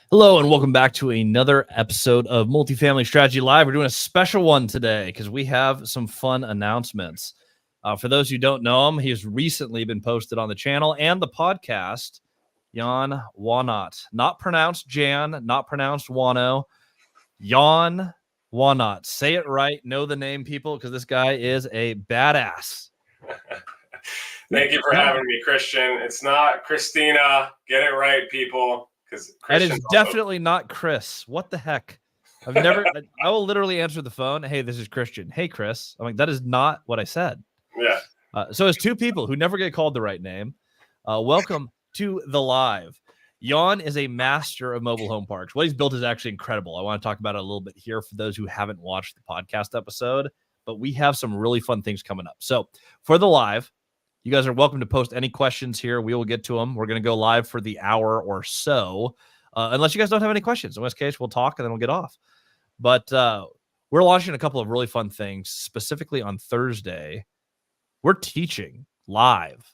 Hello and welcome back to another episode of Multifamily Strategy Live. We're doing a special one today because we have some fun announcements. For those who don't know him, he has recently been posted on the channel and the podcast, Jan Wanot. Not pronounced Jan, not pronounced Wano. Jan Wanot. Say it right. Know the name, people, because this guy is a badass. Thank you for having me, Christian. It's not Christina. Get it right, people. That is definitely not Chris. What the heck? I will literally answer the phone. Hey, this is Christian. Hey, Chris. I'm like, that is not what I said. Yeah. So it's two people who never get called the right name. Welcome to the live. Jan is a master of mobile home parks. What he's built is actually incredible. I want to talk about it a little bit here for those who haven't watched the podcast episode, but we have some really fun things coming up. So for the live, you guys are welcome to post any questions here. We will get to them. We're going to go live for the hour or so, unless you guys don't have any questions. In which case, we'll talk and then we'll get off. But we're launching a couple of really fun things. Specifically on Thursday, we're teaching live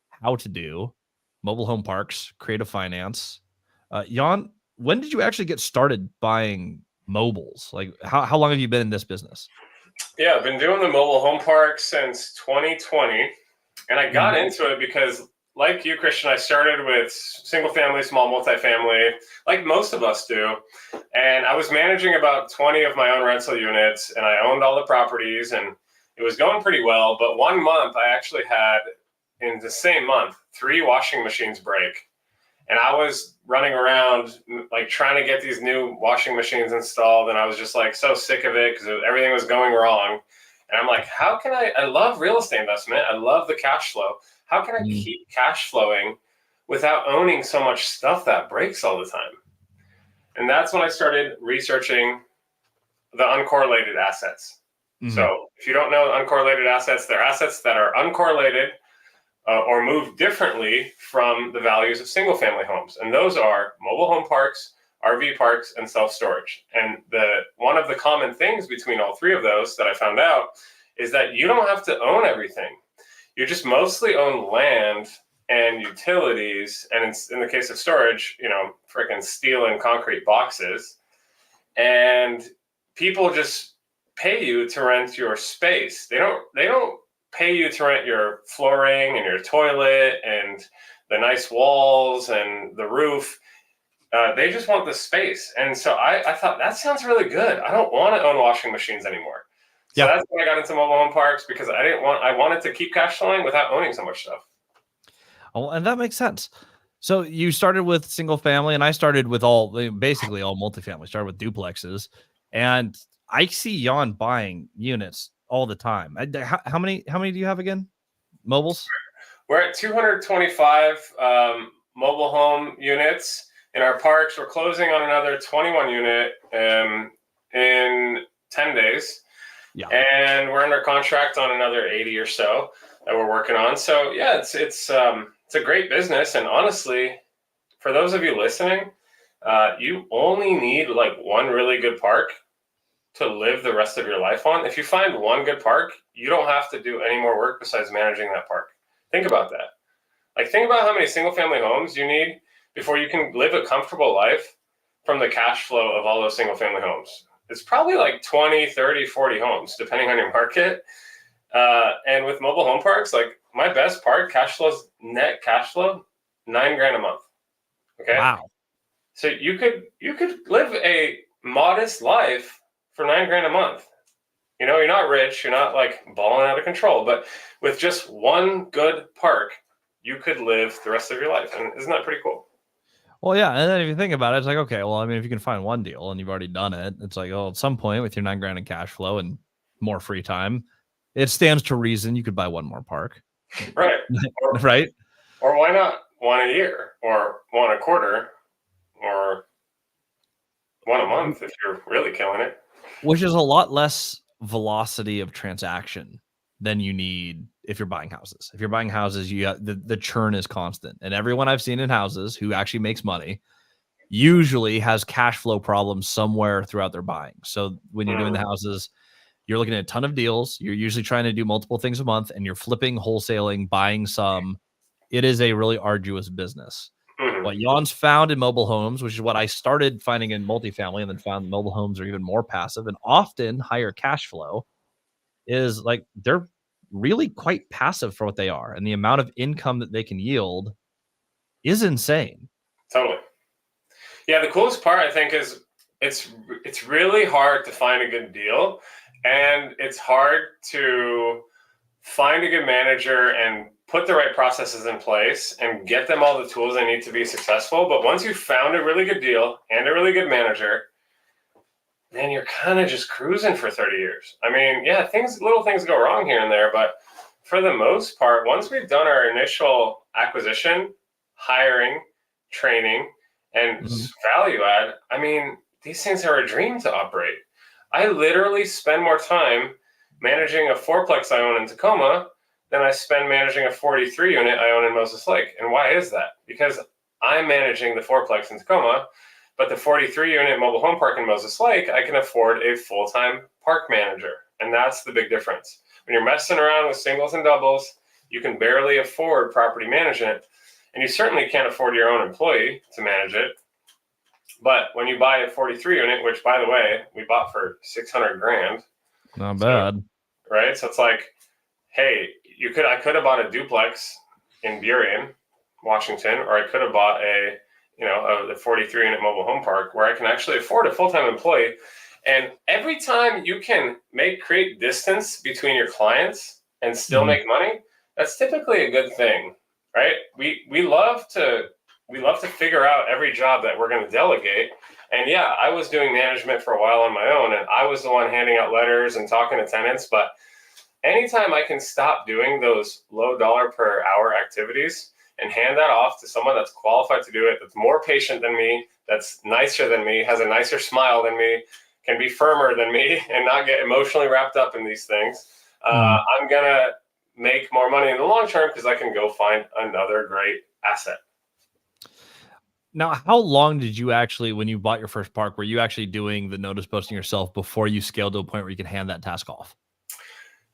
how to do mobile home parks, creative finance. Jan, when did you actually get started buying mobiles? Like, how long have you been in this business? Yeah, I've been doing the mobile home park since 2020. And I got into it because, like you, Christian, I started with single family, small multifamily, like most of us do. And I was managing about 20 of my own rental units, and I owned all the properties, and it was going pretty well. But one month, I actually had, in the same month, 3 washing machines break. And I was running around, like, trying to get these new washing machines installed. And I was just, like, so sick of it because everything was going wrong. And I'm like, how can I love real estate investment. I love the cash flow. How can I keep cash flowing without owning so much stuff that breaks all the time? And that's when I started researching the uncorrelated assets. So if you don't know uncorrelated assets, they're assets that are uncorrelated or move differently from the values of single family homes. And those are mobile home parks, RV parks, and self-storage. And one of the common things between all 3 of those that I found out is that you don't have to own everything. You just mostly own land and utilities. And in the case of storage, freaking steel and concrete boxes. And people just pay you to rent your space. They don't pay you to rent your flooring and your toilet and the nice walls and the roof. They just want the space. And so I thought, that sounds really good. I don't want to own washing machines anymore. So that's when I got into mobile home parks, because I wanted to keep cash flowing without owning so much stuff. Oh, and that makes sense. So you started with single family, and I started with basically all multifamily. Started with duplexes, and I see Jan buying units all the time. How many do you have again? Mobiles? We're at 225 mobile home units in our parks. We're closing on another 21 unit in 10 days. Yeah. And we're under contract on another 80 or so that we're working on. So yeah, it's a great business. And honestly, for those of you listening, you only need like one really good park to live the rest of your life on. If you find one good park, you don't have to do any more work besides managing that park. Think about that. Like, think about how many single family homes you need before you can live a comfortable life from the cash flow of all those single family homes. It's probably like 20, 30, 40 homes, depending on your market. And with mobile home parks, like my best park, net cash flow, $9,000 a month. Okay. Wow. So you could live a modest life for $9,000 a month. You're not rich, you're not like balling out of control, but with just one good park, you could live the rest of your life. And isn't that pretty cool? Well, yeah. And then if you think about it, it's like, okay, well, I mean, if you can find one deal and you've already done it, it's like, oh, at some point with your $9,000 in cash flow and more free time, it stands to reason you could buy one more park. Right. Right. Or why not one a year or one a quarter or one a month if you're really killing it? Which is a lot less velocity of transaction than you need if you're buying houses. If you're buying houses, you have, the churn is constant. And everyone I've seen in houses who actually makes money usually has cash flow problems somewhere throughout their buying. So when you're doing the houses, you're looking at a ton of deals. You're usually trying to do multiple things a month, and you're flipping, wholesaling, buying some. It is a really arduous business. What Jan's found in mobile homes, which is what I started finding in multifamily, and then found mobile homes are even more passive and often higher cash flow, is like they're really quite passive for what they are. And the amount of income that they can yield is insane. Totally. Yeah, the coolest part I think is it's really hard to find a good deal, and it's hard to find a good manager and put the right processes in place and get them all the tools they need to be successful. But once you've found a really good deal and a really good manager, then you're kind of just cruising for 30 years. I mean, yeah, little things go wrong here and there, but for the most part, once we've done our initial acquisition, hiring, training, and value add, I mean, these things are a dream to operate. I literally spend more time managing a fourplex I own in Tacoma than I spend managing a 43 unit I own in Moses Lake. And why is that? Because I'm managing the fourplex in Tacoma, but the 43 unit mobile home park in Moses Lake, I can afford a full-time park manager. And that's the big difference. When you're messing around with singles and doubles, you can barely afford property management, and you certainly can't afford your own employee to manage it. But when you buy a 43 unit, which by the way, we bought for 600 grand. Not bad. Right? So it's like, hey, I could have bought a duplex in Burien, Washington, or I could have bought a 43 unit mobile home park where I can actually afford a full-time employee. And every time you can create distance between your clients and still make money, that's typically a good thing, right? We love to figure out every job that we're going to delegate. And yeah, I was doing management for a while on my own, and I was the one handing out letters and talking to tenants. But anytime I can stop doing those low dollar per hour activities and hand that off to someone that's qualified to do it, that's more patient than me, that's nicer than me, has a nicer smile than me, can be firmer than me, and not get emotionally wrapped up in these things, I'm going to make more money in the long term because I can go find another great asset. Now, how long did you actually, when you bought your first park, were you actually doing the notice posting yourself before you scaled to a point where you could hand that task off?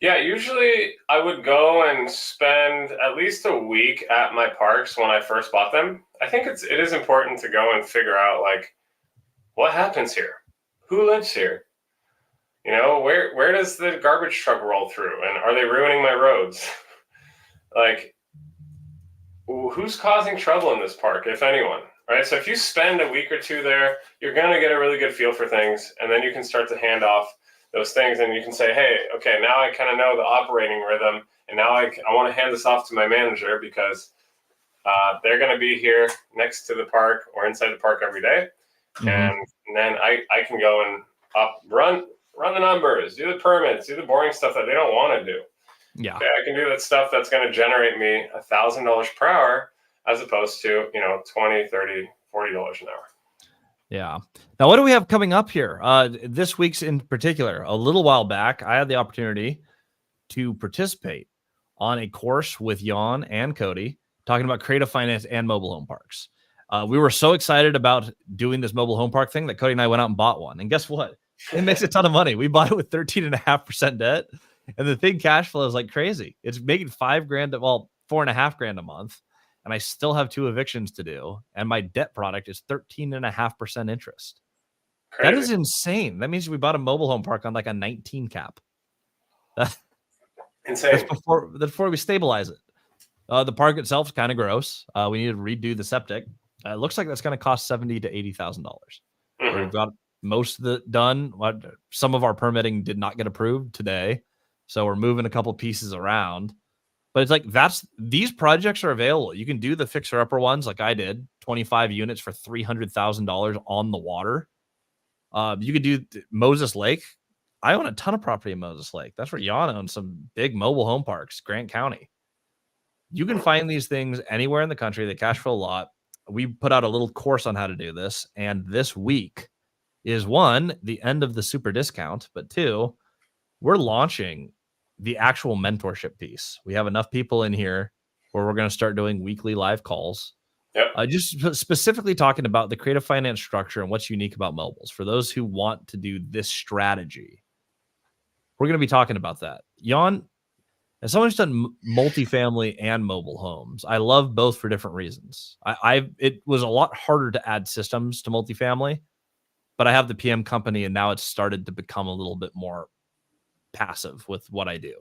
Yeah, usually I would go and spend at least a week at my parks when I first bought them. I think it is important to go and figure out, like, what happens here? Who lives here? You know, where does the garbage truck roll through? And are they ruining my roads? Like, who's causing trouble in this park, if anyone? Right? So if you spend a week or two there, you're going to get a really good feel for things. And then you can start to hand off those things, and you can say, hey, okay, now I kind of know the operating rhythm, and now I want to hand this off to my manager because they're going to be here next to the park or inside the park every day. And then I can go and run the numbers, do the permits, do the boring stuff that they don't want to do. Yeah. Okay, I can do that stuff that's going to generate me $1,000 per hour as opposed to, $20, $30, $40 an hour. Yeah. Now, what do we have coming up here? This week's in particular, a little while back, I had the opportunity to participate on a course with Jan and Cody talking about creative finance and mobile home parks. We were so excited about doing this mobile home park thing that Cody and I went out and bought one. And guess what? It makes a ton of money. We bought it with 13.5% debt, and the thing cash flow is like crazy. It's making $4.5 a month. And I still have 2 evictions to do. And my debt product is 13.5% interest. Crazy. That is insane. That means we bought a mobile home park on like a 19 cap. Insane. That's before we stabilize it. The park itself is kind of gross. We need to redo the septic. It looks like that's going to cost $70,000 to $80,000. We've got most of it done. Some of our permitting did not get approved today. So we're moving a couple pieces around. But it's like these projects are available. You can do the fixer-upper ones like I did, 25 units for $300,000 on the water. You could do Moses Lake, I own a ton of property in Moses Lake. That's where Jan owns some big mobile home parks, Grant County. You can find these things anywhere in the country. They cash flow a lot. We put out a little course on how to do this. And this week is one, the end of the super discount, but two, we're launching the actual mentorship piece. We have enough people in here where we're going to start doing weekly live calls. Yep. Just specifically talking about the creative finance structure and what's unique about mobiles. For those who want to do this strategy, we're going to be talking about that. Jan, as someone who's done multifamily and mobile homes, I love both for different reasons. It was a lot harder to add systems to multifamily, but I have the PM company, and now it's started to become a little bit more passive with what I do.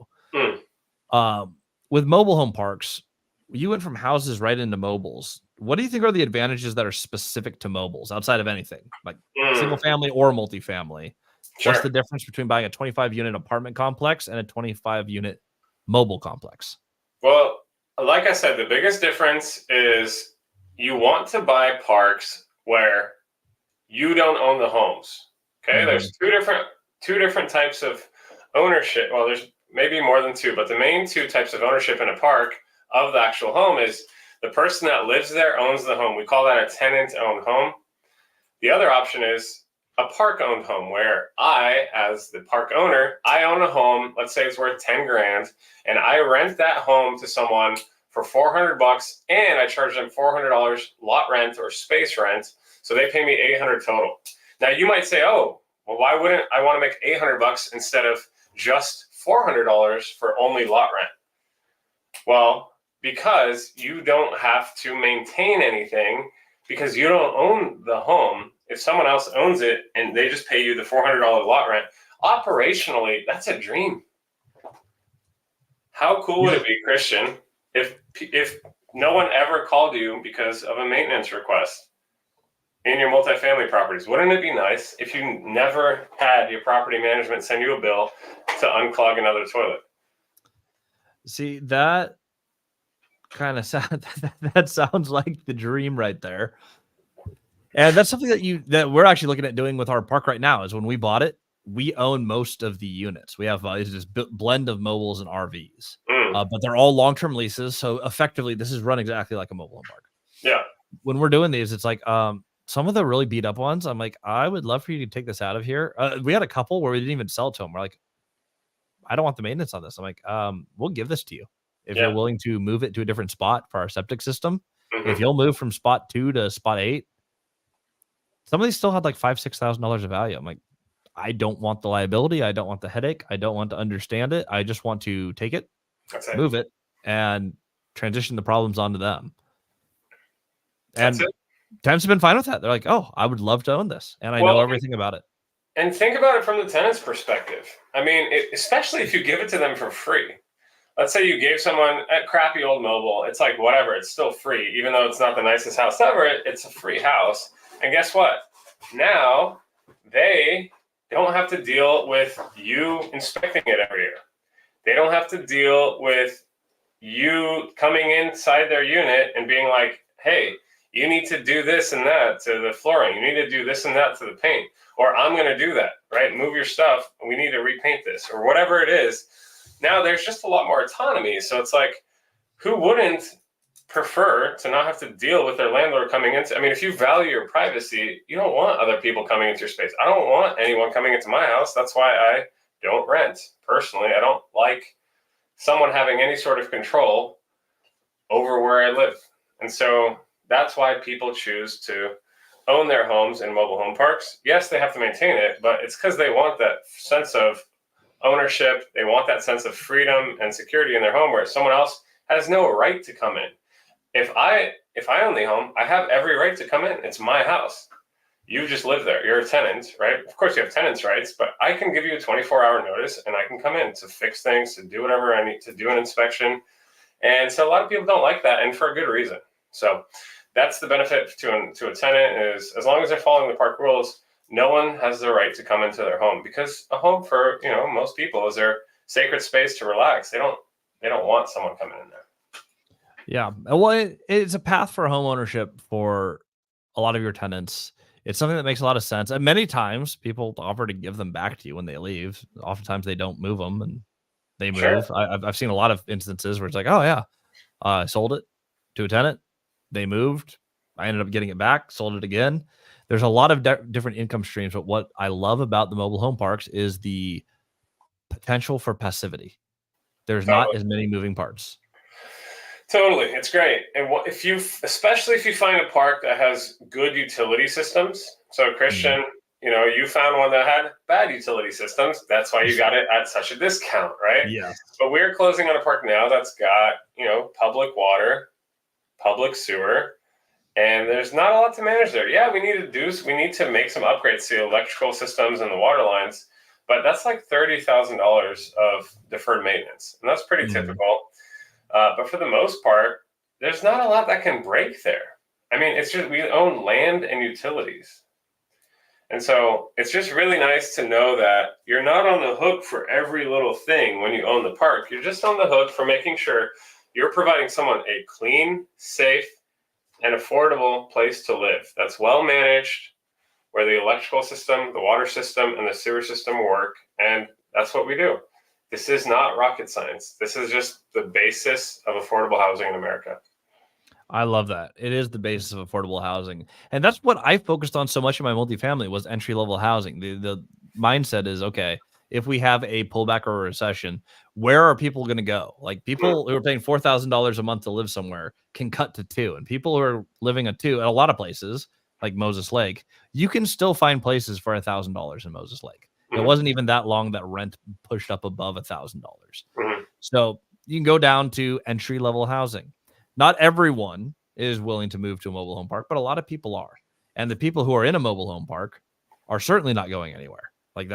With mobile home parks, you went from houses right into mobiles. What do you think are the advantages that are specific to mobiles outside of anything like single family or multifamily? Sure. What's the difference between buying a 25 unit apartment complex and a 25 unit mobile complex? Well, like I said, the biggest difference is you want to buy parks where you don't own the homes. Okay, there's two different types of ownership. Well, there's maybe more than two, but the main two types of ownership in a park of the actual home is the person that lives there owns the home. We call that a tenant-owned home. The other option is a park-owned home, where I, as the park owner, I own a home, let's say it's worth 10 grand, and I rent that home to someone for $400 and I charge them $400 lot rent or space rent. So they pay me $800 total. Now you might say, oh, well, why wouldn't I want to make $800 instead of just $400 for only lot rent? Well, because you don't have to maintain anything, because you don't own the home. If someone else owns it and they just pay you the $400 lot rent, operationally, that's a dream. How cool would it be, Christian, if no one ever called you because of a maintenance request in your multifamily properties? Wouldn't it be nice if you never had your property management send you a bill to unclog another toilet? See, that kind of that sounds like the dream right there. And that's something that we're actually looking at doing with our park right now. Is when we bought it, we own most of the units. We have this blend of mobiles and RVs, but they're all long-term leases. So effectively, this is run exactly like a mobile home park. Yeah. When we're doing these, it's like some of the really beat up ones. I'm like, I would love for you to take this out of here. We had a couple where we didn't even sell it to them. We're like, I don't want the maintenance on this. I'm like, we'll give this to you if you're willing to move it to a different spot for our septic system. If you'll move from spot 2 to spot 8. Some of these still had like $5,000-$6,000 of value. I'm like, I don't want the liability. I don't want the headache. I don't want to understand it. I just want to take it, move it, and transition the problems onto them. And tenants have been fine with that. They're like, oh, I would love to own this. And I know everything about it. And think about it from the tenant's perspective. I mean, especially if you give it to them for free. Let's say you gave someone a crappy old mobile. It's like, whatever, it's still free. Even though it's not the nicest house ever, it's a free house. And guess what? Now they don't have to deal with you inspecting it every year. They don't have to deal with you coming inside their unit and being like, hey, you need to do this and that to the flooring. You need to do this and that to the paint. Or I'm going to do that, right? Move your stuff. We need to repaint this or whatever it is. Now there's just a lot more autonomy. So it's like, who wouldn't prefer to not have to deal with their landlord coming into? I mean, if you value your privacy, you don't want other people coming into your space. I don't want anyone coming into my house. That's why I don't rent. Personally, I don't like someone having any sort of control over where I live. And so that's why people choose to own their homes in mobile home parks. Yes, they have to maintain it, but it's because they want that sense of ownership. They want that sense of freedom and security in their home, where someone else has no right to come in. If I own the home, I have every right to come in. It's my house. You just live there. You're a tenant, right? Of course, you have tenants' rights, but I can give you a 24-hour notice, and I can come in to fix things, to do whatever I need to do, an inspection. And so a lot of people don't like that, and for a good reason. So that's the benefit to a tenant, is as long as they're following the park rules, no one has the right to come into their home, because a home for most people is their sacred space to relax. They don't want someone coming in there. Yeah, well, it's a path for home ownership for a lot of your tenants. It's something that makes a lot of sense. And many times people offer to give them back to you when they leave. Oftentimes they don't move them and they Sure. move. I've seen a lot of instances where it's like, oh yeah, I sold it to a tenant. They moved. I ended up getting it back, sold it again. There's a lot of different income streams. But what I love about the mobile home parks is the potential for passivity. There's not Totally. as many moving parts. Totally. It's great. And especially if you find a park that has good utility systems. So Christian, you found one that had bad utility systems. That's why you got it at such a discount, right? Yes. But we're closing on a park now that's got, public water, public sewer, and there's not a lot to manage there. Yeah, we need to make some upgrades to the electrical systems and the water lines, but that's like $30,000 of deferred maintenance, and that's pretty typical. But for the most part, there's not a lot that can break there. I mean, it's just we own land and utilities. And so it's just really nice to know that you're not on the hook for every little thing when you own the park. You're just on the hook for making sure you're providing someone a clean, safe, and affordable place to live that's well managed, where the electrical system, the water system, and the sewer system work. And that's what we do. This is not rocket science. This is just the basis of affordable housing in America. I love that. It is the basis of affordable housing. And that's what I focused on so much in my multifamily was entry-level housing. The mindset is, okay, if we have a pullback or a recession, where are people going to go? Like people who are paying $4,000 a month to live somewhere can cut to $2,000. And people who are living at $2,000 at a lot of places, like Moses Lake, you can still find places for $1,000 in Moses Lake. It wasn't even that long that rent pushed up above $1,000. So you can go down to entry-level housing. Not everyone is willing to move to a mobile home park, but a lot of people are. And the people who are in a mobile home park are certainly not going anywhere. Like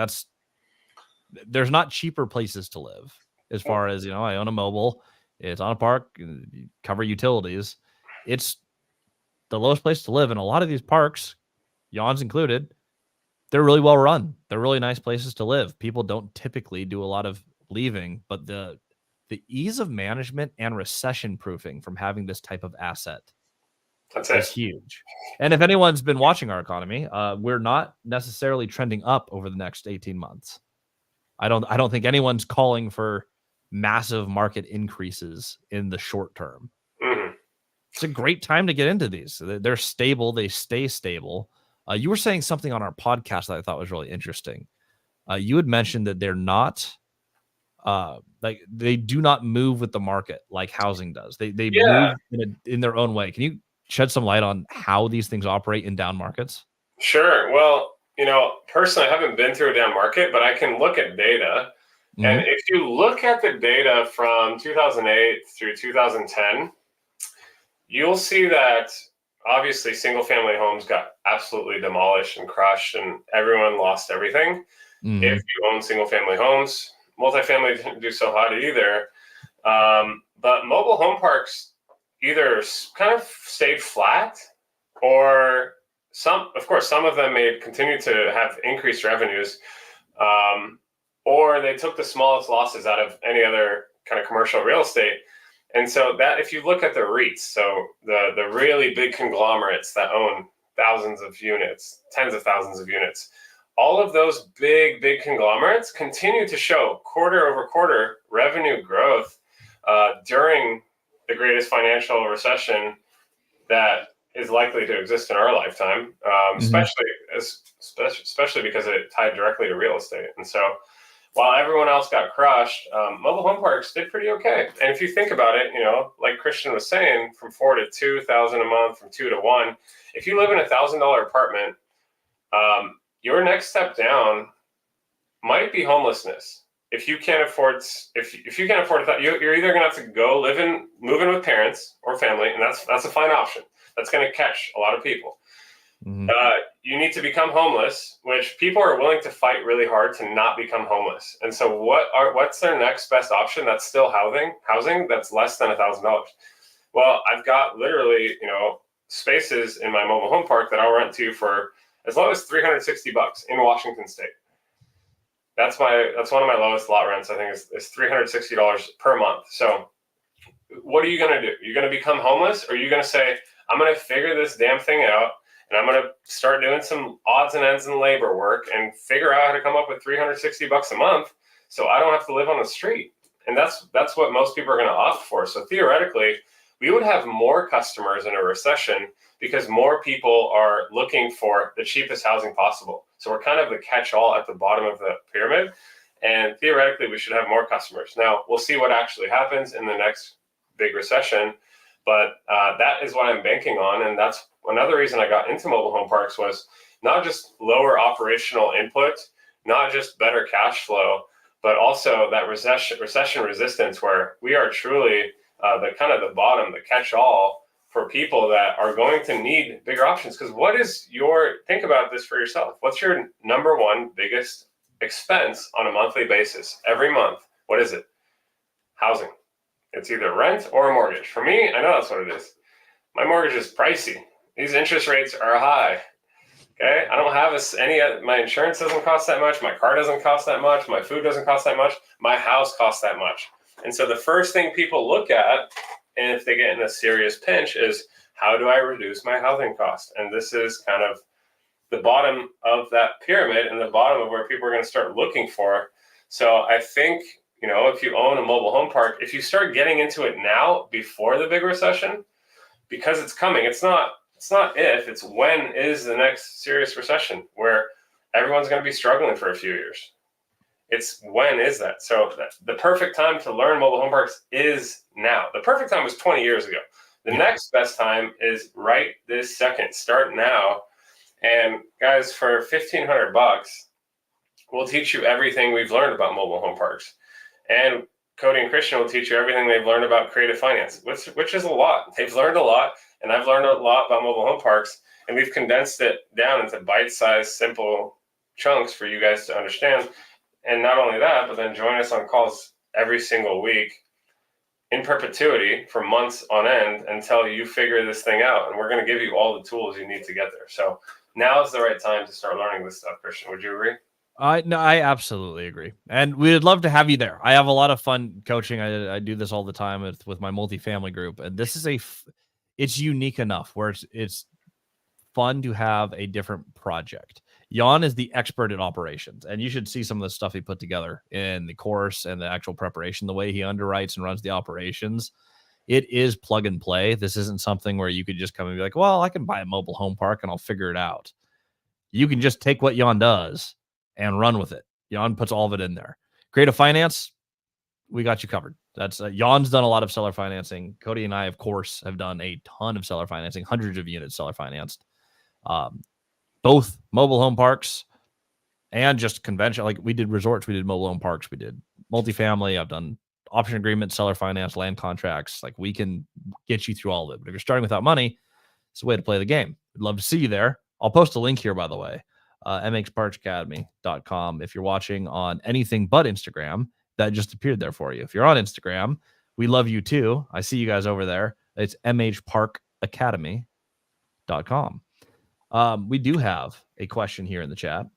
there's not cheaper places to live as far as, I own a mobile, it's on a park, you cover utilities. It's the lowest place to live. And a lot of these parks, Jan's included, they're really well run. They're really nice places to live. People don't typically do a lot of leaving, but the ease of management and recession proofing from having this type of asset is huge. And if anyone's been watching our economy, we're not necessarily trending up over the next 18 months. I don't think anyone's calling for massive market increases in the short term. It's a great time to get into these. They're stable. They stay stable. You were saying something on our podcast that I thought was really interesting. You had mentioned that they're not like they do not move with the market like housing does. They move in their own way. Can you shed some light on how these things operate in down markets? Sure. Well, personally, I haven't been through a down market, but I can look at data. And if you look at the data from 2008 through 2010, you'll see that obviously single family homes got absolutely demolished and crushed and everyone lost everything. If you own single family homes, multifamily didn't do so hot either. But mobile home parks either kind of stayed flat or some of them may continue to have increased revenues, or they took the smallest losses out of any other kind of commercial real estate. And so that if you look at the REITs, so the really big conglomerates that own thousands of units, tens of thousands of units, all of those big conglomerates continue to show quarter over quarter revenue growth during the greatest financial recession that is likely to exist in our lifetime, especially because it tied directly to real estate. And so while everyone else got crushed, mobile home parks did pretty okay. And if you think about it, like Christian was saying, from $4,000 to $2,000 a month, from 2 to 1, if you live in $1,000 apartment, your next step down might be homelessness. If you can't afford, if you can't afford that, you're either going to have to go move in with parents or family, and that's a fine option. That's going to catch a lot of people. You need to become homeless, which people are willing to fight really hard to not become homeless. And so what's their next best option? That's still housing that's less than $1,000. Well, I've got literally, spaces in my mobile home park that I'll rent to for as low as $360 in Washington State. That's one of my lowest lot rents. I think is $360 per month. So what are you going to do? You're going to become homeless, or are you going to say, I'm going to figure this damn thing out and I'm going to start doing some odds and ends and labor work and figure out how to come up with $360 a month so I don't have to live on the street. And that's what most people are going to opt for. So theoretically, we would have more customers in a recession because more people are looking for the cheapest housing possible. So we're kind of the catch-all at the bottom of the pyramid. And theoretically, we should have more customers. Now, we'll see what actually happens in the next big recession. But that is what I'm banking on. And that's another reason I got into mobile home parks was not just lower operational input, not just better cash flow, but also that recession resistance where we are truly the kind of the bottom, the catch-all for people that are going to need bigger options. Because think about this for yourself. What's your number one biggest expense on a monthly basis every month? What is it? Housing. It's either rent or a mortgage. For me, I know that's what it is. My mortgage is pricey. These interest rates are high. Okay, I don't have my insurance doesn't cost that much. My car doesn't cost that much. My food doesn't cost that much. My house costs that much. And so the first thing people look at, and if they get in a serious pinch, is how do I reduce my housing cost? And this is kind of the bottom of that pyramid and the bottom of where people are going to start looking for. So I think, if you own a mobile home park, if you start getting into it now before the big recession, because it's coming, it's not if, it's when is the next serious recession where everyone's going to be struggling for a few years. It's when is that? So the perfect time to learn mobile home parks is now. The perfect time was 20 years ago. The next best time is right this second. Start now. And guys, for $1,500, we'll teach you everything we've learned about mobile home parks. And Cody and Christian will teach you everything they've learned about creative finance, which is a lot. They've learned a lot, and I've learned a lot about mobile home parks, and we've condensed it down into bite-sized, simple chunks for you guys to understand. And not only that, but then join us on calls every single week in perpetuity for months on end until you figure this thing out. And we're going to give you all the tools you need to get there. So now is the right time to start learning this stuff, Christian. Would you agree? No, I absolutely agree. And we'd love to have you there. I have a lot of fun coaching. I do this all the time with my multifamily group. And this is it's unique enough where it's fun to have a different project. Jan is the expert in operations, and you should see some of the stuff he put together in the course and the actual preparation, the way he underwrites and runs the operations. It is plug and play. This isn't something where you could just come and be like, well, I can buy a mobile home park and I'll figure it out. You can just take what Jan does and run with it. Jan puts all of it in there. Creative finance, we got you covered. That's Jan's done a lot of seller financing. Cody and I, of course, have done a ton of seller financing, hundreds of units seller financed. Both mobile home parks and just conventional. Like we did resorts, we did mobile home parks, we did multifamily. I've done option agreements, seller finance, land contracts. Like we can get you through all of it. But if you're starting without money, it's a way to play the game. We'd love to see you there. I'll post a link here, by the way, MHParkacedemy.com. If you're watching on anything but Instagram, that just appeared there for you. If you're on Instagram, we love you too. I see you guys over there. It's MHParkacedemy.com. We do have a question here in the chat.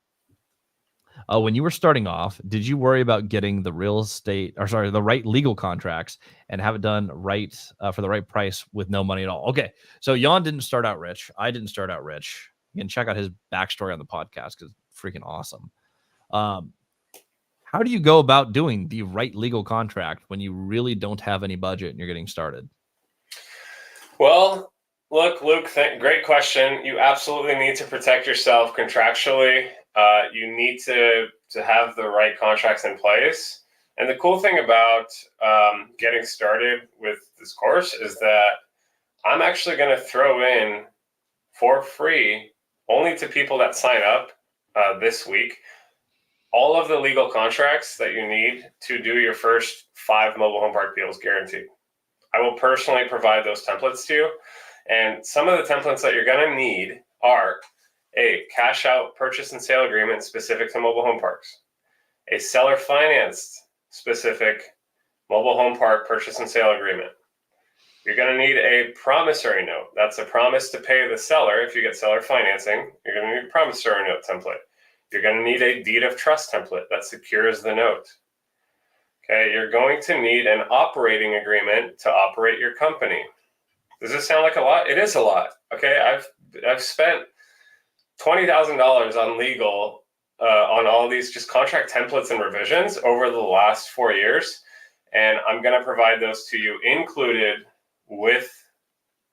When you were starting off, did you worry about getting the the right legal contracts and have it done right for the right price with no money at all? Okay, so Jan didn't start out rich. I didn't start out rich. You can check out his backstory on the podcast because it's freaking awesome. How do you go about doing the right legal contract when you really don't have any budget and you're getting started? Well, look, Luke, great question. You absolutely need to protect yourself contractually. You need to have the right contracts in place. And the cool thing about getting started with this course is that I'm actually going to throw in for free, only to people that sign up this week, all of the legal contracts that you need to do your first 5 mobile home park deals guaranteed. I will personally provide those templates to you. And some of the templates that you're going to need are a cash out purchase and sale agreement specific to mobile home parks, a seller financed specific mobile home park purchase and sale agreement. You're going to need a promissory note. That's a promise to pay the seller. If you get seller financing, you're going to need a promissory note template. You're going to need a deed of trust template that secures the note. Okay, you're going to need an operating agreement to operate your company. Does this sound like a lot? It is a lot. Okay, I've spent $20,000 on legal on all these just contract templates and revisions over the last 4 years. And I'm going to provide those to you included with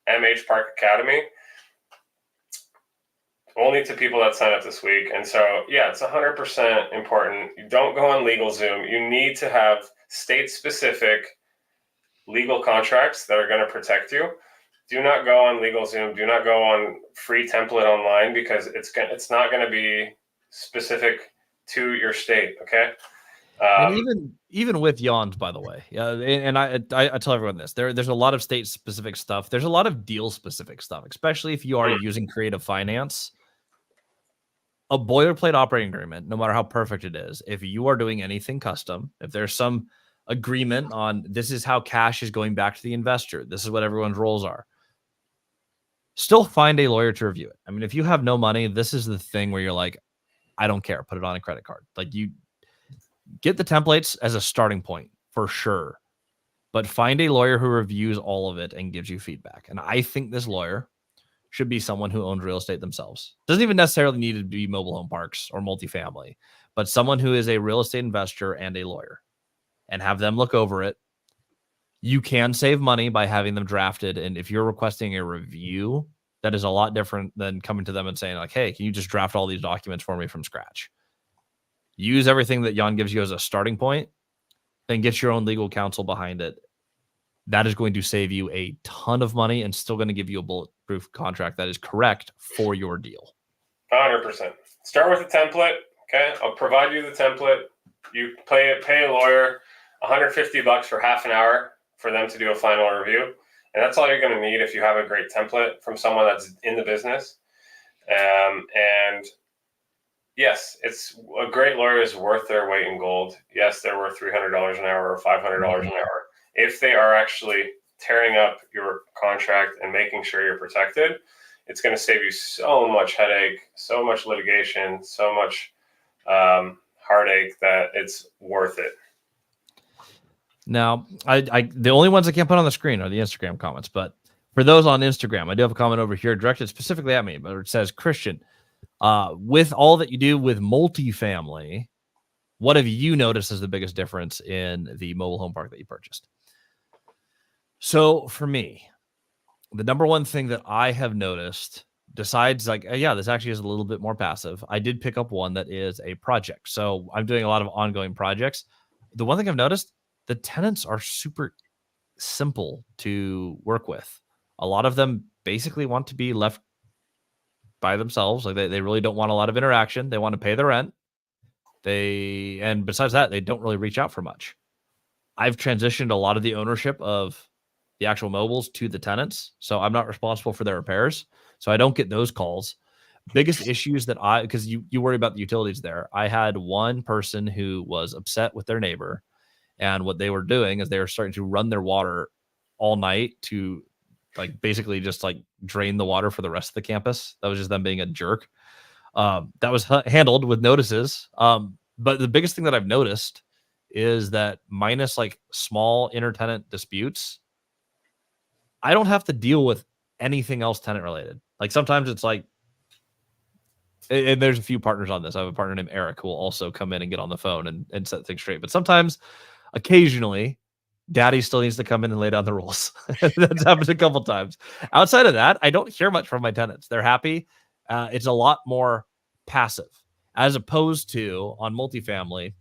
MHParkacedemy, only to people that sign up this week. And so, yeah, it's 100% important. You don't go on LegalZoom. You need to have state-specific legal contracts that are going to protect you. Do not go on LegalZoom. Do not go on free template online, because it's not going to be specific to your state. Okay. And even with Yawns, by the way, and I tell everyone this: there's a lot of state specific stuff. There's a lot of deal specific stuff, especially if you are using creative finance. A boilerplate operating agreement, no matter how perfect it is, if you are doing anything custom, if there's some agreement on this is how cash is going back to the investor, this is what everyone's roles are, still find a lawyer to review it. I mean, if you have no money, this is the thing where you're like, I don't care, put it on a credit card. Like, you get the templates as a starting point for sure, but find a lawyer who reviews all of it and gives you feedback. And I think this lawyer should be someone who owns real estate themselves. Doesn't even necessarily need to be mobile home parks or multifamily, but someone who is a real estate investor and a lawyer, and have them look over it. You can save money by having them drafted. And if you're requesting a review, that is a lot different than coming to them and saying like, hey, can you just draft all these documents for me from scratch? Use everything that Jan gives you as a starting point, then get your own legal counsel behind it. That is going to save you a ton of money and still going to give you a bulletproof contract that is correct for your deal. 100%. Start with a template. Okay. I'll provide you the template. You pay a lawyer $150 for half an hour for them to do a final review. And that's all you're going to need if you have a great template from someone that's in the business. And yes, it's a great lawyer is worth their weight in gold. Yes, they're worth $300 an hour or $500 an hour. If they are actually tearing up your contract and making sure you're protected, it's going to save you so much headache, so much litigation, so much heartache that it's worth it. Now, the only ones I can't put on the screen are the Instagram comments, but for those on Instagram, I do have a comment over here directed specifically at me, but it says, Christian, with all that you do with multifamily, what have you noticed as the biggest difference in the mobile home park that you purchased? So for me, the number one thing that I have noticed, besides like, yeah, this actually is a little bit more passive. I did pick up one that is a project. So I'm doing a lot of ongoing projects. The one thing I've noticed, the tenants are super simple to work with. A lot of them basically want to be left by themselves. Like they really don't want a lot of interaction. They want to pay the rent. And besides that, they don't really reach out for much. I've transitioned a lot of the ownership of the actual mobiles to the tenants. So I'm not responsible for their repairs. So I don't get those calls. Biggest issues that because you worry about the utilities there. I had one person who was upset with their neighbor, and what they were doing is they were starting to run their water all night to like basically just like drain the water for the rest of the campus. That was just them being a jerk. That was handled with notices. But the biggest thing that I've noticed is that minus like small intertenant disputes, I don't have to deal with anything else tenant related. Like sometimes it's like, and there's a few partners on this. I have a partner named Eric who will also come in and get on the phone and set things straight. But sometimes, occasionally, daddy still needs to come in and lay down the rules. That's happened a couple times. Outside of that, I don't hear much from my tenants. They're happy. It's a lot more passive as opposed to on multifamily.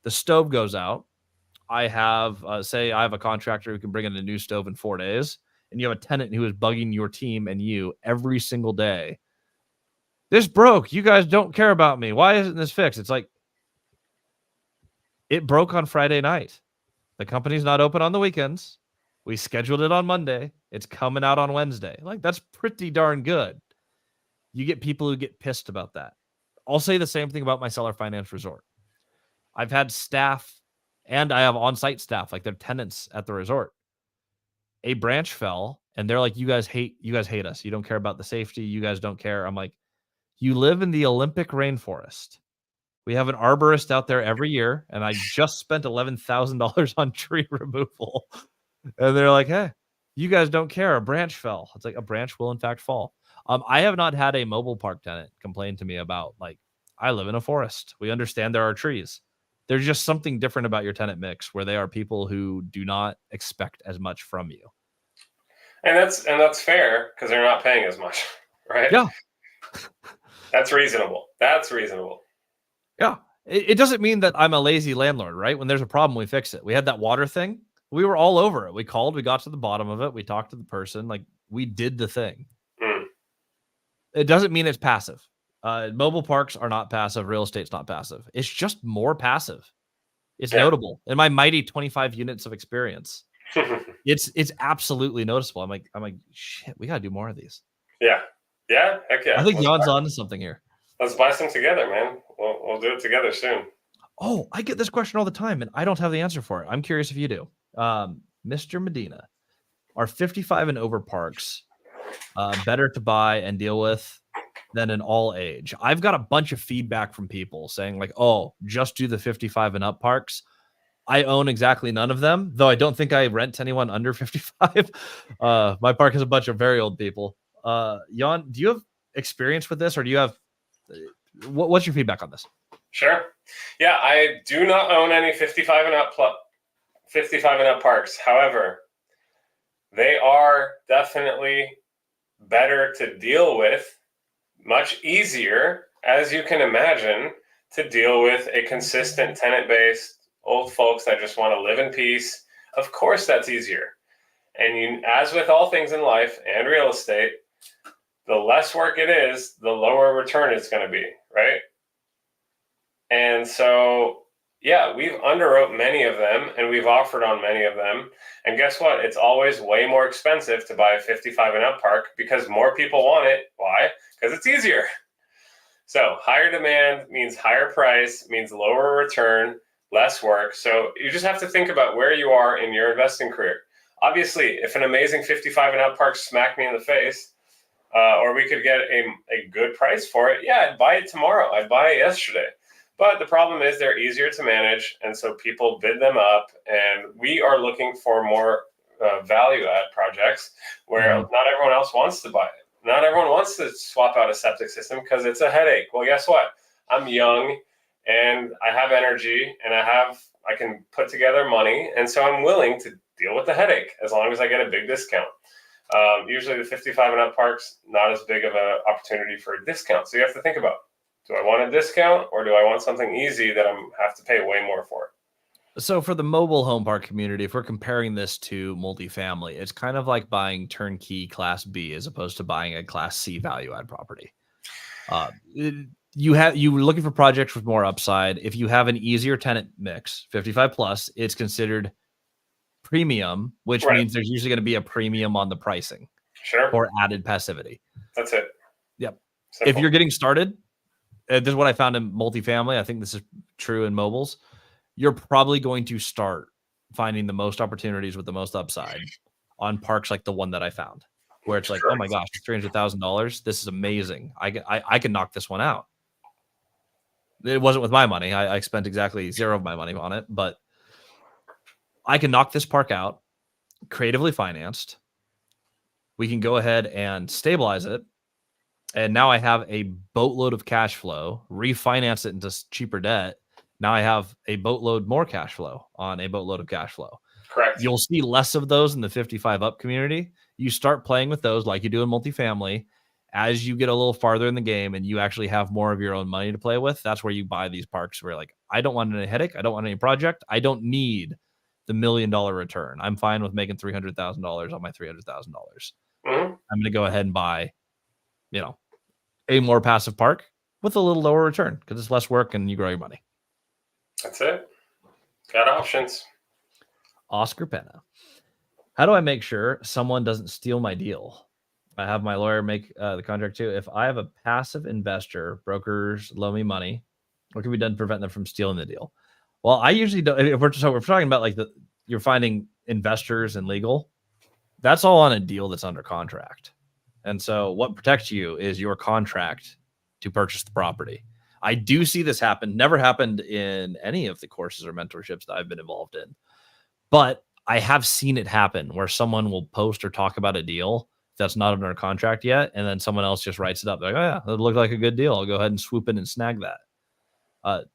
The stove goes out. I have, say I have a contractor who can bring in a new stove in 4 days, and you have a tenant who is bugging your team and you every single day. This broke. You guys don't care about me. Why isn't this fixed? It's like, it broke on Friday night. The company's not open on the weekends. We scheduled it on Monday. It's coming out on Wednesday. Like, that's pretty darn good. You get people who get pissed about that. I'll say the same thing about my seller finance resort. I've had staff, and I have on-site staff, like they're tenants at the resort. A branch fell, and they're like, you guys hate us. You don't care about the safety. You guys don't care. I'm like, you live in the Olympic rainforest. We have an arborist out there every year, and I just spent $11,000 on tree removal. And they're like, hey, you guys don't care. A branch fell. It's like, a branch will in fact fall. I have not had a mobile park tenant complain to me about, like, I live in a forest. We understand there are trees. There's just something different about your tenant mix where they are people who do not expect as much from you. And that's fair because they're not paying as much, right? Yeah. That's reasonable. That's reasonable. Yeah. It doesn't mean that I'm a lazy landlord, right? When there's a problem, we fix it. We had that water thing. We were all over it. We called, we got to the bottom of it. We talked to the person. Like, we did the thing. It doesn't mean it's passive. Mobile parks are not passive. Real estate's not passive. It's just more passive. It's notable. In my mighty 25 units of experience, it's absolutely noticeable. I'm like, shit, we got to do more of these. Yeah. Heck yeah. I think Jan's on to something here. Let's buy some together, man. We'll do it together soon. Oh, I get this question all the time, and I don't have the answer for it. I'm curious if you do. Mr. Medina, are 55 and over parks better to buy and deal with than an all age? I've got a bunch of feedback from people saying, like, oh, just do the 55 and up parks. I own exactly none of them, though I don't think I rent to anyone under 55. My park has a bunch of very old people. Jan, do you have experience with this, or do you have what's your feedback on this? Sure. Yeah, I do not own any 55 and up parks. However, they are definitely better to deal with, much easier, as you can imagine, to deal with a consistent tenant-based old folks that just want to live in peace. Of course, that's easier. And as with all things in life and real estate, the less work it is, the lower return it's going to be, right? And so, yeah, we've underwrote many of them and we've offered on many of them. And guess what? It's always way more expensive to buy a 55 and up park because more people want it. Why? Because it's easier. So higher demand means higher price, means lower return, less work. So you just have to think about where you are in your investing career. Obviously, if an amazing 55 and up park smacked me in the face, or we could get a good price for it, yeah, I'd buy it tomorrow. I'd buy it yesterday. But the problem is they're easier to manage, and so people bid them up, and we are looking for more value-add projects where not everyone else wants to buy it. Not everyone wants to swap out a septic system because it's a headache. Well, guess what? I'm young, and I have energy, and I can put together money, and so I'm willing to deal with the headache as long as I get a big discount. Usually the 55 and up parks, not as big of an opportunity for a discount. So you have to think about, do I want a discount or do I want something easy that I have to pay way more for? So for the mobile home park community, if we're comparing this to multifamily, it's kind of like buying turnkey Class B as opposed to buying a Class C value add property. You're looking for projects with more upside. If you have an easier tenant mix, 55 plus, it's considered premium, which means there's usually going to be a premium on the pricing. Sure. Or added passivity. That's it. Yep. Simple. If you're getting started, this is what I found in multifamily. I think this is true in mobiles. You're probably going to start finding the most opportunities with the most upside on parks like the one that I found, where it's like, oh my gosh, $300,000. This is amazing. I can knock this one out. It wasn't with my money. I spent exactly zero of my money on it, but I can knock this park out, creatively financed. We can go ahead and stabilize it. And now I have a boatload of cash flow, refinance it into cheaper debt. Now I have a boatload more cash flow on a boatload of cash flow. Correct. You'll see less of those in the 55 up community. You start playing with those like you do in multifamily. As you get a little farther in the game and you actually have more of your own money to play with, that's where you buy these parks where like, I don't want any headache. I don't want any project. I don't need the $1 million return. I'm fine with making $300,000 on my $300,000. I'm going to go ahead and buy, a more passive park with a little lower return because it's less work and you grow your money. That's it. Got options. Oscar Penna. How do I make sure someone doesn't steal my deal? I have my lawyer make the contract too. If I have a passive investor, brokers loan me money, what can be done to prevent them from stealing the deal? Well, I usually don't. If we're talking about like you're finding investors and legal, that's all on a deal that's under contract. And so what protects you is your contract to purchase the property. I do see this happen. Never happened in any of the courses or mentorships that I've been involved in. But I have seen it happen where someone will post or talk about a deal that's not under contract yet, and then someone else just writes it up. They're like, oh yeah, that looked like a good deal. I'll go ahead and swoop in and snag that.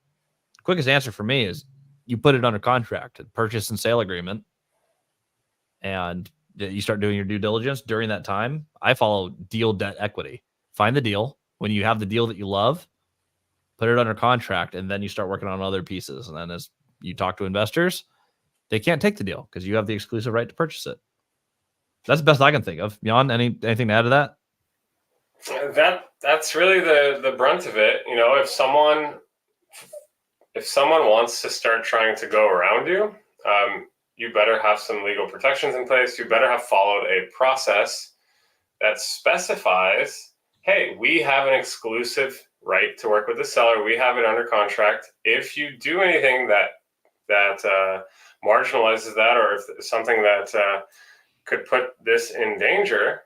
Quickest answer for me is you put it under contract, purchase and sale agreement, and you start doing your due diligence during that time. I follow deal, debt, equity. Find the deal. When you have the deal that you love, put it under contract, and then you start working on other pieces. And then as you talk to investors, they can't take the deal because you have the exclusive right to purchase it. That's the best I can think of. Jan, anything to add to that? That's really the brunt of it. You know, if someone wants to start trying to go around you, you better have some legal protections in place. You better have followed a process that specifies, hey, we have an exclusive right to work with the seller. We have it under contract. If you do anything that marginalizes that, or if something that could put this in danger,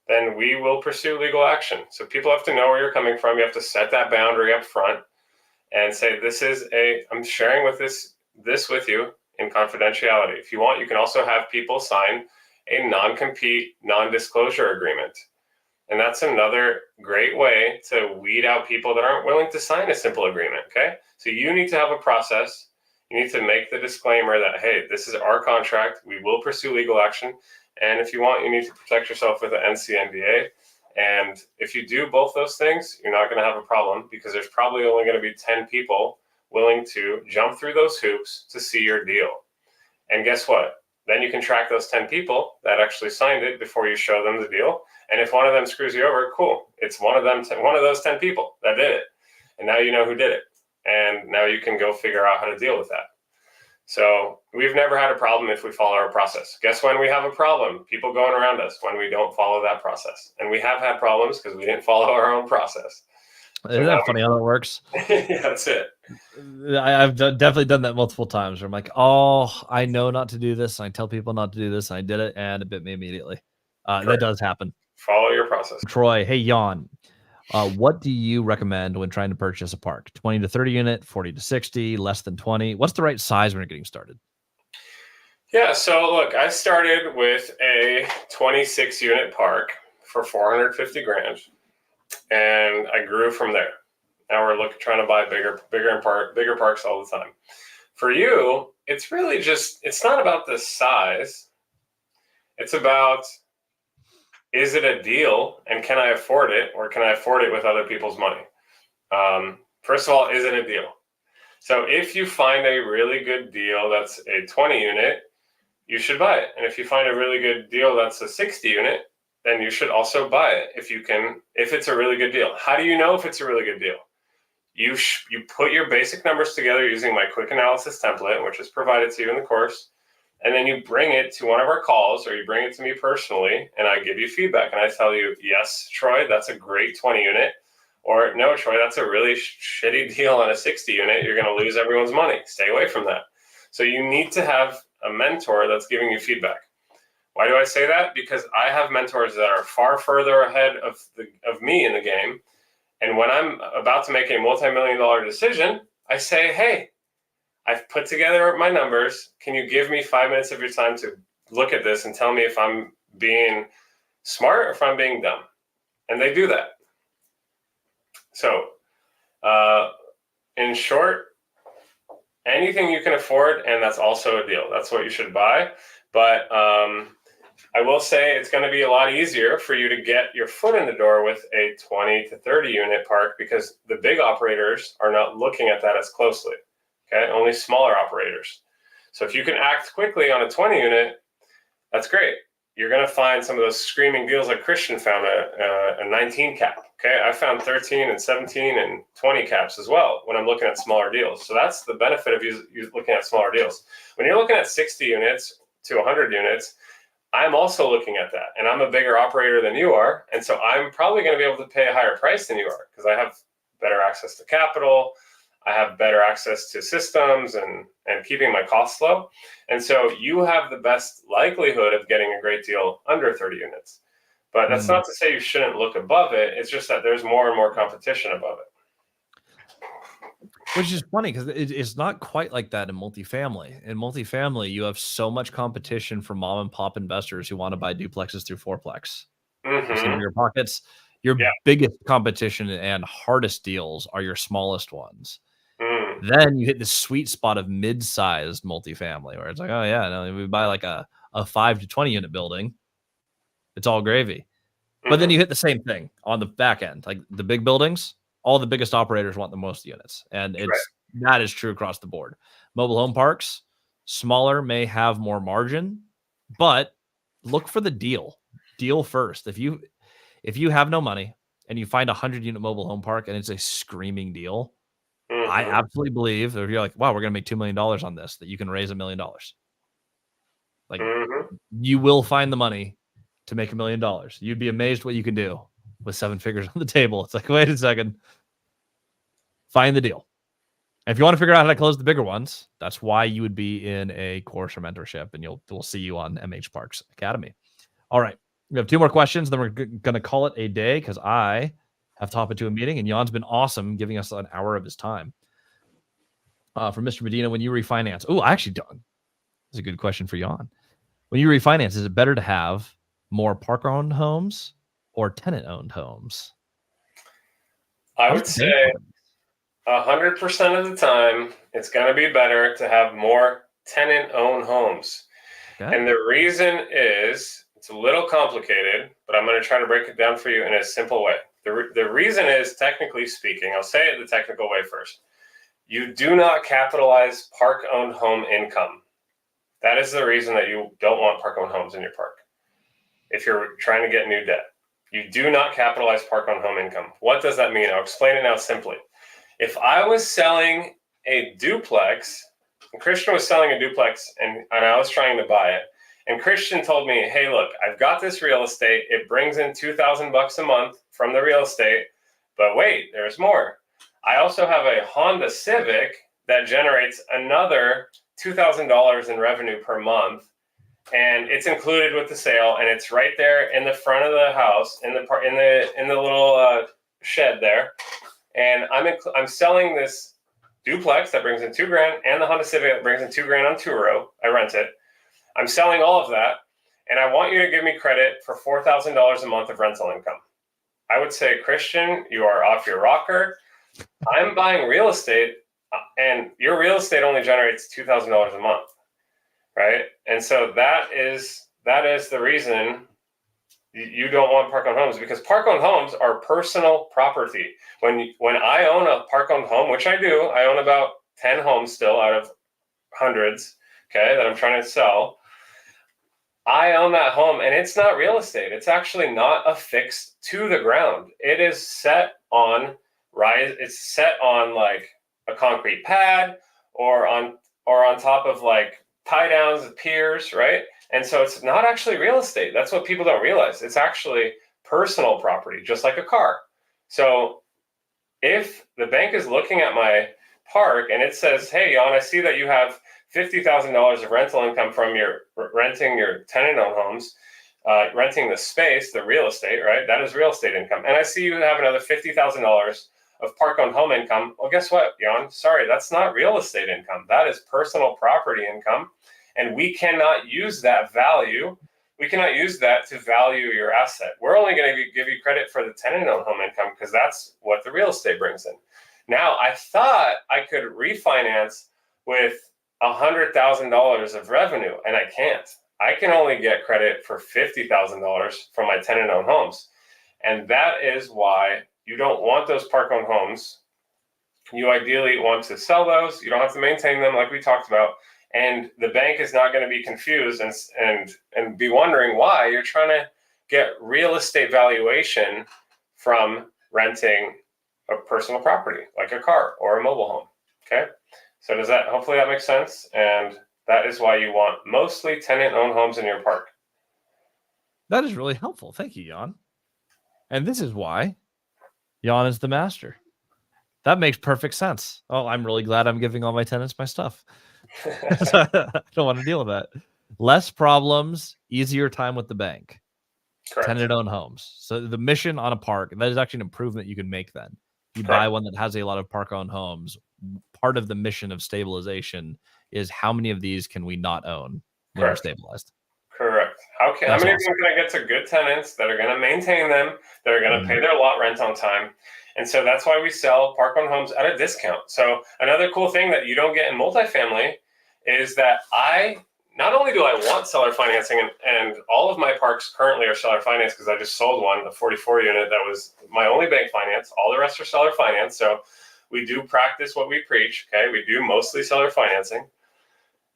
then we will pursue legal action. So people have to know where you're coming from. You have to set that boundary up front and say, I'm sharing with this with you in confidentiality. If you want, you can also have people sign a non-compete, non-disclosure agreement. And that's another great way to weed out people that aren't willing to sign a simple agreement, okay? So you need to have a process. You need to make the disclaimer that, hey, this is our contract. We will pursue legal action. And if you want, you need to protect yourself with an NCNDA. And if you do both those things, you're not going to have a problem, because there's probably only going to be 10 people willing to jump through those hoops to see your deal. And guess what? Then you can track those 10 people that actually signed it before you show them the deal. And if one of them screws you over, cool. It's one of those 10 people that did it. And now you know who did it. And now you can go figure out how to deal with that. So we've never had a problem if we follow our process. Guess when we have a problem? People going around us when we don't follow that process. And we have had problems because we didn't follow our own process. Isn't that funny how that works? Yeah, that's it. I've definitely done that multiple times where I'm like, oh, I know not to do this. And I tell people not to do this. And I did it and it bit me immediately. That does happen. Follow your process. Troy, hey, Jan, what do you recommend when trying to purchase a park? 20 to 30 unit, 40 to 60, less than 20? What's the right size when you're getting started? Yeah, so look, I started with a 26 unit park for 450 grand. And I grew from there. Now we're trying to buy bigger parks all the time. For you, it's really it's not about the size. It's about, is it a deal and can I afford it, or can I afford it with other people's money? First of all, is it a deal? So if you find a really good deal that's a 20 unit, you should buy it. And if you find a really good deal that's a 60 unit, then you should also buy it if it's a really good deal. How do you know if it's a really good deal? You put your basic numbers together using my quick analysis template, which is provided to you in the course, and then you bring it to one of our calls, or you bring it to me personally, and I give you feedback. And I tell you, yes, Troy, that's a great 20 unit, or no, Troy, that's a really shitty deal on a 60 unit. You're going to lose everyone's money. Stay away from that. So you need to have a mentor that's giving you feedback. Why do I say that? Because I have mentors that are far further ahead of me in the game. And when I'm about to make a multi-million-dollar decision, I say, hey, I've put together my numbers. Can you give me 5 minutes of your time to look at this and tell me if I'm being smart or if I'm being dumb? And they do that. So in short, anything you can afford, and that's also a deal. That's what you should buy. But I will say it's going to be a lot easier for you to get your foot in the door with a 20 to 30 unit park, because the big operators are not looking at that as closely. Okay, only smaller operators. So if you can act quickly on a 20 unit, that's great. You're going to find some of those screaming deals like Christian found a 19 cap. Okay, I found 13 and 17 and 20 caps as well when I'm looking at smaller deals. So that's the benefit of you looking at smaller deals. When you're looking at 60 units to 100 units, I'm also looking at that, and I'm a bigger operator than you are. And so I'm probably going to be able to pay a higher price than you are, because I have better access to capital. I have better access to systems and keeping my costs low. And so you have the best likelihood of getting a great deal under 30 units. But that's not to say you shouldn't look above it. It's just that there's more and more competition above it. Which is funny, because it's not quite like that in multifamily. In multifamily, you have so much competition from mom and pop investors who want to buy duplexes through fourplex. You've seen Mm-hmm. bigger pockets. Your Yeah. biggest competition and hardest deals are your smallest ones. Mm. Then you hit the sweet spot of mid-sized multifamily where it's like, oh yeah, no, we buy like a 5 to 20 unit building. It's all gravy. But then Mm-hmm. you hit the same thing on the back end. Like the big buildings, all the biggest operators want the most units. And that is true across the board. Mobile home parks, smaller may have more margin, but look for the deal. Deal first. If you have no money and you find a 100-unit mobile home park and it's a screaming deal, I Mm-hmm. absolutely believe if you're like, wow, we're gonna make $2 million on this, that you can raise $1 million. Like Mm-hmm. you will find the money to make $1 million. You'd be amazed what you can do with 7 figures on the table. It's like, wait a second, find the deal. And if you want to figure out how to close the bigger ones, that's why you would be in a course or mentorship, and we'll see you on MHParkacedemy. All right, we have 2 more questions, then we're gonna call it a day because I have to hop into a meeting, and Jan's been awesome giving us an hour of his time. From Mr. Medina, when you refinance, I actually don't. It's a good question for Jan. When you refinance, is it better to have more park-owned homes or tenant-owned homes? I How would does the bank say look at this? 100% of the time, it's going to be better to have more tenant-owned homes. Okay. And the reason is, it's a little complicated, but I'm going to try to break it down for you in a simple way. The reason is, technically speaking, I'll say it the technical way first. You do not capitalize park-owned home income. That is the reason that you don't want park-owned homes in your park. If you're trying to get new debt, you do not capitalize park-owned home income. What does that mean? I'll explain it now simply. If I was selling a duplex, and Christian was selling a duplex, and I was trying to buy it, and Christian told me, hey, look, I've got this real estate. It brings in $2,000 a month from the real estate, but wait, there's more. I also have a Honda Civic that generates another $2,000 in revenue per month, and it's included with the sale, and it's right there in the front of the house, in the little shed there. And I'm selling this duplex that brings in $2,000 and the Honda Civic that brings in $2,000 on Turo. I rent it. I'm selling all of that, and I want you to give me credit for $4,000 a month of rental income. I would say, Christian, you are off your rocker. I'm buying real estate, and your real estate only generates $2,000 a month, right? And so that is the reason you don't want park-owned homes, because park-owned homes are personal property. When I own a park-owned home, which I do, I own about 10 homes still out of hundreds, okay, that I'm trying to sell. I own that home, and it's not real estate. It's actually not affixed to the ground. It is set on It's set on like a concrete pad or on top of like tie downs of piers, right? And so it's not actually real estate. That's what people don't realize. It's actually personal property, just like a car. So if the bank is looking at my park and it says, hey, Jan, I see that you have $50,000 of rental income from your renting your tenant-owned homes, renting the space, the real estate, right? That is real estate income. And I see you have another $50,000 of park-owned home income. Well, guess what, Jan? Sorry, that's not real estate income. That is personal property income. And we cannot use that value. We cannot use that to value your asset. We're only going to give you credit for the tenant-owned home income because that's what the real estate brings in. Now, I thought I could refinance with $100,000 of revenue, and I can't. I can only get credit for $50,000 from my tenant-owned homes. And that is why you don't want those park-owned homes. You ideally want to sell those. You don't have to maintain them like we talked about. And the bank is not going to be confused and be wondering why you're trying to get real estate valuation from renting a personal property like a car or a mobile home. Okay. So hopefully that makes sense. And that is why you want mostly tenant-owned homes in your park. That is really helpful. Thank you, Jan. And this is why Jan is the master. That makes perfect sense. Oh, I'm really glad I'm giving all my tenants my stuff. I don't want to deal with that. Less problems, easier time with the bank. Correct. Tenant-owned homes. So the mission on a park, that is actually an improvement you can make then. You buy one that has a lot of park-owned homes. Part of the mission of stabilization is how many of these can we not own when we're stabilized? Correct. How many awesome. of them can I get to good tenants that are going to maintain them, that are going to pay their lot rent on time? And so that's why we sell park-owned homes at a discount. So another cool thing that you don't get in multifamily is that not only do I want seller financing, and all of my parks currently are seller finance because I just sold one, a 44 unit that was my only bank finance. All the rest are seller finance. So we do practice what we preach. Okay, we do mostly seller financing.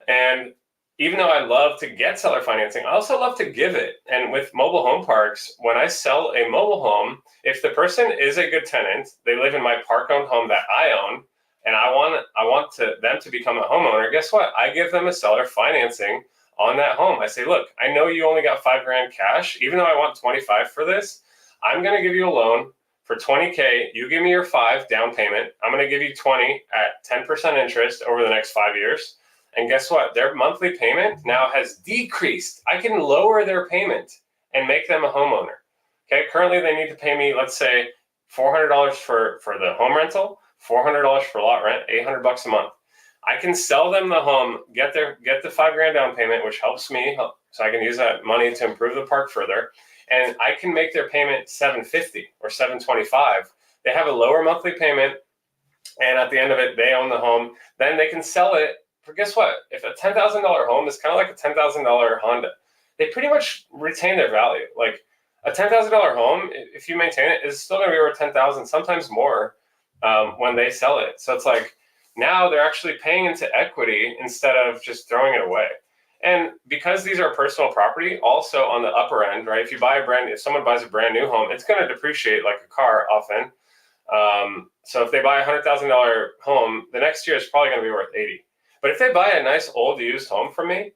And even though I love to get seller financing, I also love to give it. And with mobile home parks, when I sell a mobile home, if the person is a good tenant, they live in my park-owned home that I own, and I want them to become a homeowner, guess what? I give them a seller financing on that home. I say, look, I know you only got $5,000 cash. Even though I want 25 for this, I'm going to give you a loan for $20K. You give me your 5 down payment. I'm going to give you 20 at 10% interest over the next 5 years. And guess what? Their monthly payment now has decreased. I can lower their payment and make them a homeowner. Okay. Currently, they need to pay me, let's say, $400 for the home rental, $400 for lot rent, $800 a month. I can sell them the home, get the $5,000 down payment, which helps me, so I can use that money to improve the park further, and I can make their payment $750 or $725. They have a lower monthly payment, and at the end of it, they own the home. Then they can sell it for, guess what? If a $10,000 home is kind of like a $10,000 Honda, they pretty much retain their value. Like a $10,000 home, if you maintain it, is still going to be worth $10,000, sometimes more, when they sell it. So it's like now they're actually paying into equity instead of just throwing it away. And because these are personal property, also on the upper end, right? If someone buys a brand new home, it's going to depreciate like a car often. So if they buy a $100,000 home, the next year is probably going to be worth 80. But if they buy a nice old used home from me,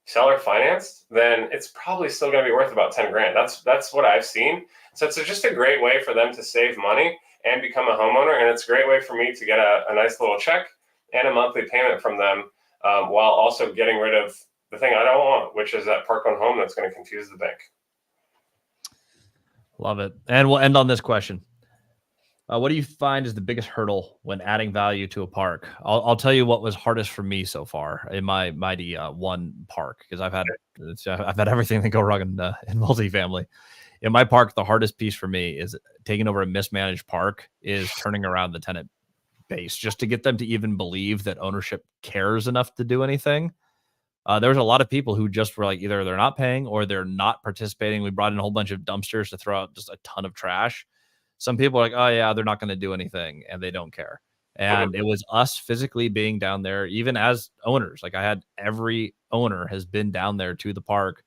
seller financed, then it's probably still going to be worth about 10 grand. That's what I've seen. So it's just a great way for them to save money and become a homeowner. And it's a great way for me to get a nice little check and a monthly payment from them, while also getting rid of the thing I don't want, which is that park-owned home that's going to confuse the bank. Love it. And we'll end on this question. What do you find is the biggest hurdle when adding value to a park? I'll tell you what was hardest for me so far in my mighty one park, because I've had everything that go wrong in multifamily. In my park, the hardest piece for me is taking over a mismanaged park is turning around the tenant base just to get them to even believe that ownership cares enough to do anything. There's a lot of people who just were like, either they're not paying or they're not participating. We brought in a whole bunch of dumpsters to throw out just a ton of trash. Some people are like, oh yeah, they're not going to do anything, and they don't care. And it was us physically being down there, even as owners. Like every owner has been down there to the park,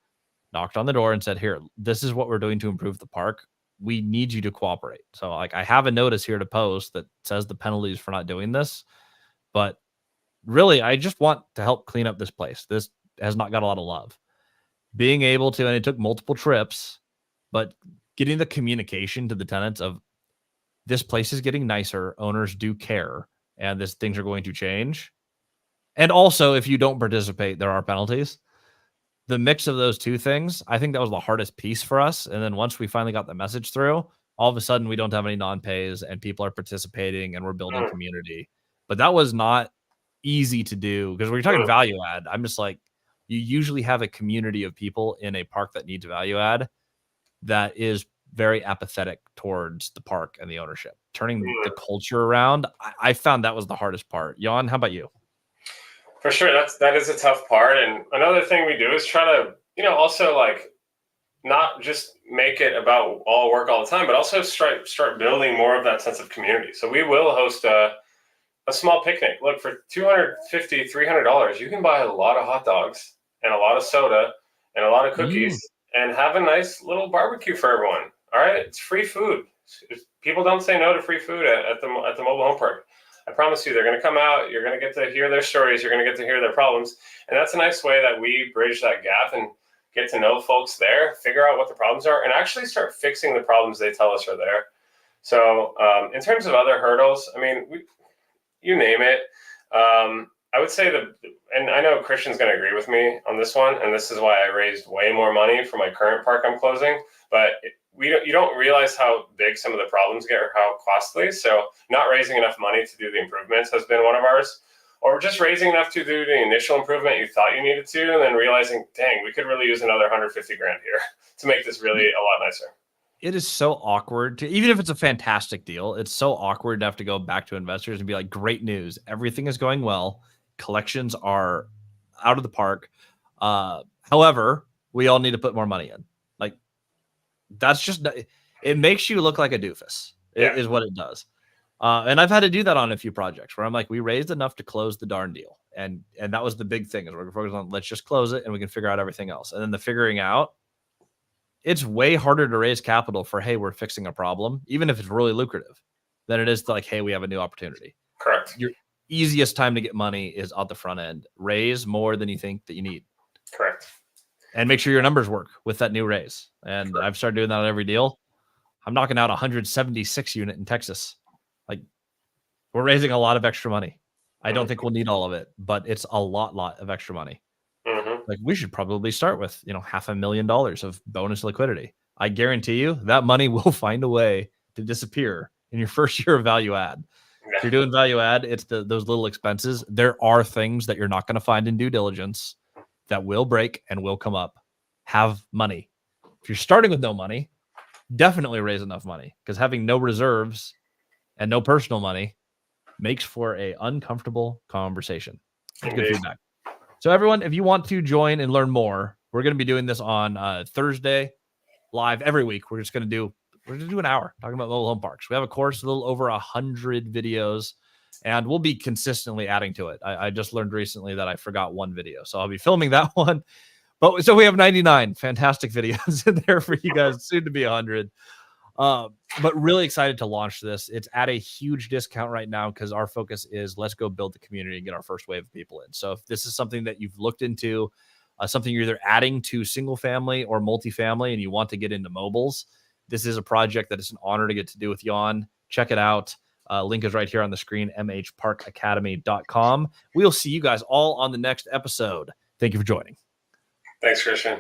knocked on the door and said, here, this is what we're doing to improve the park. We need you to cooperate. So like, I have a notice here to post that says the penalties for not doing this, but really, I just want to help clean up this place. This has not got a lot of love. Being able to, and it took multiple trips, but getting the communication to the tenants of this place is getting nicer, owners do care, and things are going to change. And also, if you don't participate, there are penalties. The mix of those two things, I think that was the hardest piece for us. And then once we finally got the message through, all of a sudden we don't have any non-pays and people are participating and we're building community. But that was not easy to do, because when you're talking value add, I'm just like, you usually have a community of people in a park that needs value add that is very apathetic towards the park and the ownership. Turning the culture around, I found that was the hardest part. Jan, how about you? For sure, that is a tough part. And another thing we do is try to, also like not just make it about all work all the time, but also start building more of that sense of community. So we will host a small picnic. Look, for $250, $300, you can buy a lot of hot dogs and a lot of soda and a lot of cookies and have a nice little barbecue for everyone. All right, it's free food. People don't say no to free food at the mobile home park. I promise you, they're going to come out. You're going to get to hear their stories. You're going to get to hear their problems. And that's a nice way that we bridge that gap and get to know folks there, figure out what the problems are, and actually start fixing the problems they tell us are there. So in terms of other hurdles, I mean, you name it. I would say and I know Christian's going to agree with me on this one, and this is why I raised way more money for my current park I'm closing, but you don't realize how big some of the problems get or how costly. So not raising enough money to do the improvements has been one of ours. or just raising enough to do the initial improvement you thought you needed to, and then realizing, dang, we could really use another 150 grand here to make this really a lot nicer. It is so awkward to, even if it's a fantastic deal, it's so awkward to have to go back to investors and be like, great news, everything is going well, collections are out of the park. However, we all need to put more money in. Like, that's just, it makes you look like a doofus. Is what it does. And I've had to do that on a few projects where I'm like, we raised enough to close the darn deal. And that was the big thing, is we're focused on, let's just close it and we can figure out everything else. And then the figuring out, it's way harder to raise capital for, hey, we're fixing a problem, even if it's really lucrative, than it is to like, hey, we have a new opportunity. Correct. Your easiest time to get money is at the front end. Raise more than you think that you need. Correct. And make sure your numbers work with that new raise. And I've started doing that on every deal. I'm knocking out 176 unit in Texas. Like, we're raising a lot of extra money. I don't think we'll need all of it, but it's a lot of extra money. Like, we should probably start with, $500,000 of bonus liquidity. I guarantee you that money will find a way to disappear in your first year of value add. If you're doing value add, it's those little expenses. There are things that you're not going to find in due diligence that will break and will come up. Have money. If you're starting with no money, definitely raise enough money, because having no reserves and no personal money makes for a uncomfortable conversation. That's good feedback. So everyone, if you want to join and learn more, we're going to be doing this on Thursday live every week. We're going to do an hour talking about mobile home parks. We have a course, a little over 100 videos, and we'll be consistently adding to it. I just learned recently that I forgot one video, so I'll be filming that one. But so we have 99 fantastic videos in there for you guys, soon to be 100. But really excited to launch this. It's at a huge discount right now because our focus is, let's go build the community and get our first wave of people in. So if this is something that you've looked into, something you're either adding to single family or multifamily, and you want to get into mobiles, this is a project that is an honor to get to do with Jan. Check it out. Link is right here on the screen, MHParkacedemy.com. We'll see you guys all on the next episode. Thank you for joining. Thanks, Christian.